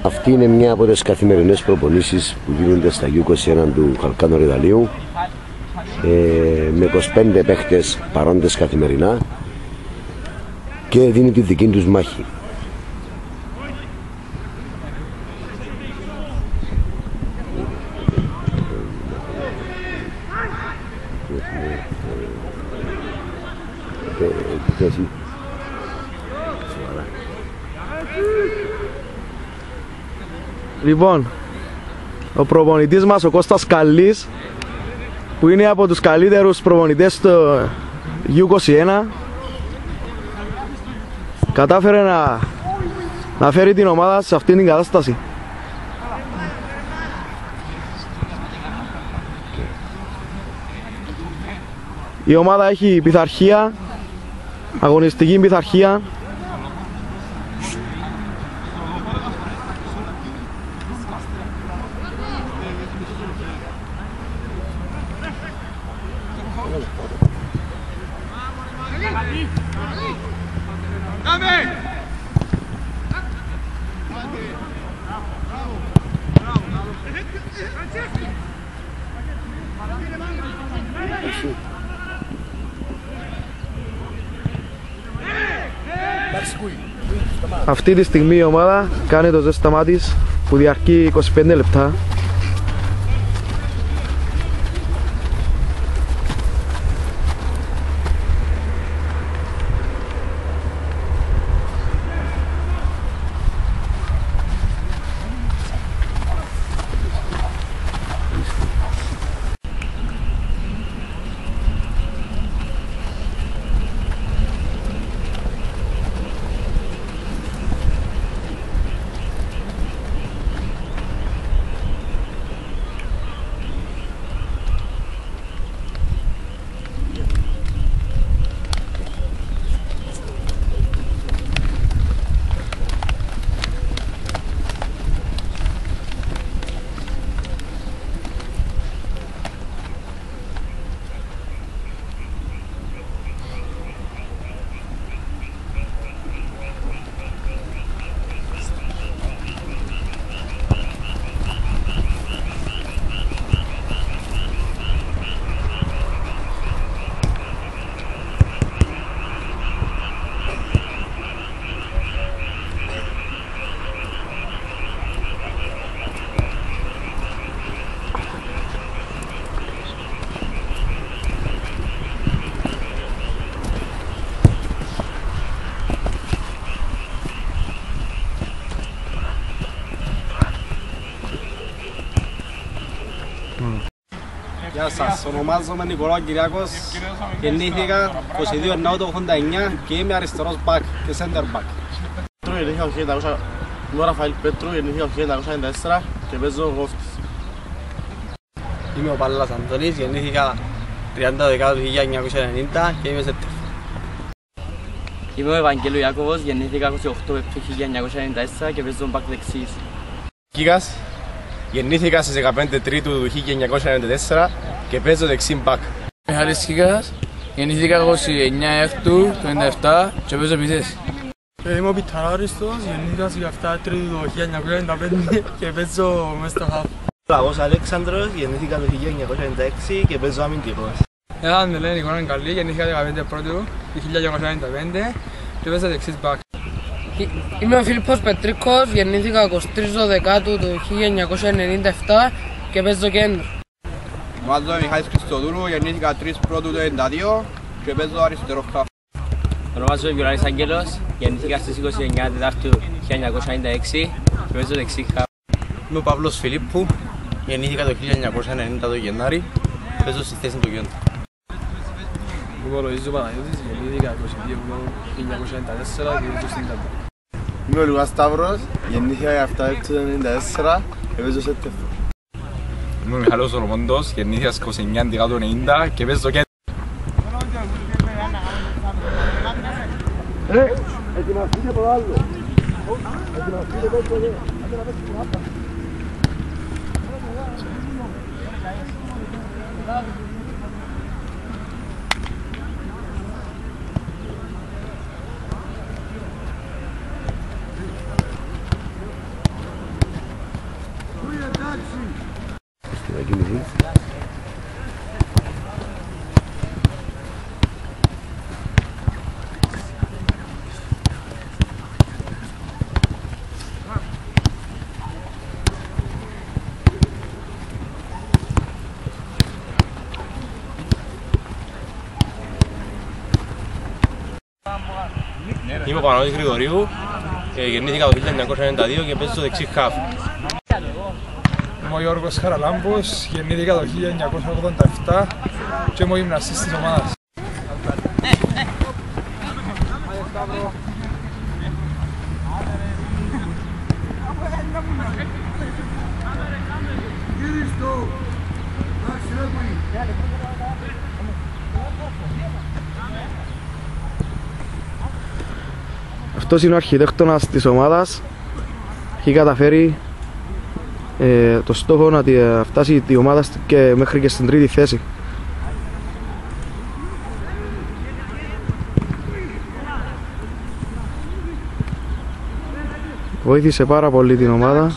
Αυτή είναι μια από τις καθημερινές προπονήσεις που γίνονται στα U21 του Χαλκάνου Ρεδαλίου, με 25 παίχτες παρόντες καθημερινά και δίνει τη δική τους μάχη. Λοιπόν, ο προπονητής μας, ο Κώστας Καλής, που είναι από τους καλύτερους προπονητές στο U21, κατάφερε να φέρει την ομάδα σε αυτήν την κατάσταση. Η ομάδα έχει πειθαρχία, αγωνιστική πειθαρχία. Αυτή τη στιγμή η ομάδα κάνει το ζέσταμά της που διαρκεί 25 λεπτά. Γεια σας, ονομάζομαι Νικολάου Κυριάκος, γεννήθηκα 22 Ναούτο 89 και είμαι αριστερός back και center back. Είμαι ο Ραφαήλ Πέτρου, γεννήθηκα 1994 και παίζω γόφτης. Είμαι ο Πάλλας Αντώνης, γεννήθηκα 30 Δεκάτου 1990 και είμαι center. Είμαι ο Ευαγγέλου Ιάκωβος, γεννήθηκα 28 Πεπτού 1994 και παίζω back δεξής. Κίκας, γεννήθηκα στις 15 Τρίτου του 1994 και παίζω δεξί μπακ. Μιχάλης Κίκας, γεννήθηκα 29 Έκτου του 1997 και παίζω επιθέση. Είμαι ο Πιταράρistος, γεννήθηκα στις 17 Τρίτου του 1995 και παίζω μες στο χαφ. Λαγός Αλέξανδρος, γεννήθηκα το 1996 και παίζω αμυντικός. Με λένε Νικόλαο Καλή, γεννήθηκα 15 Πρώτου του 1995 και παίζω δεξής μπακ. Είμαι ο Φίλιππος Πετρίκος, γεννήθηκα 23 Δεκάτου του 1997 και παίζω κέντρο. Ονομάζομαι Μιχάλης Χριστοδούλου, γεννήθηκα 3 Πρώτου του 1992 και παίζω αριστερό χαφ. Ονομάζομαι Γιωργάνης Άγγελος, γεννήθηκα στις 29 Τετάρτου 1996 και παίζω δεξί χαφ. Είμαι ο Παύλος Φιλίππου, γεννήθηκα το 1990 το Γενάρη, παίζω στη θέση του κέντρου. Είμαι ο Λοΐζος Παναγιώτης, γεννήθηκα 22 1994 και παίζω στην κέντρο. Είμαι ο Λουκάς Σταύρος, γεννήθηκα 17 Έκτου του 1994 και παίζω center. Είμαι ο Μιχάλης Σολομόντος, γεννήθηκα στις 29 Δεκάτου 1990 και παίζω κέντρο. Ετοιμαστείτε από άλλο. Ετοιμαστείτε πόσο δε. Άντε να πέσει την άπα. Είμαι ο Παναγιώτης Γρηγορίου, γεννήθηκα το 1992 και παίζω δεξί χαφ. Είμαι ο Γιώργος Χαραλάμπος, γεννήθηκα το 1987 και είμαι ο γυμναστής της ομάδας. Αυτός είναι ο αρχιτέκτονας της ομάδας. Έχει καταφέρει το στόχο να φτάσει η ομάδα και μέχρι και στην τρίτη θέση. Βοήθησε πάρα πολύ την ομάδα.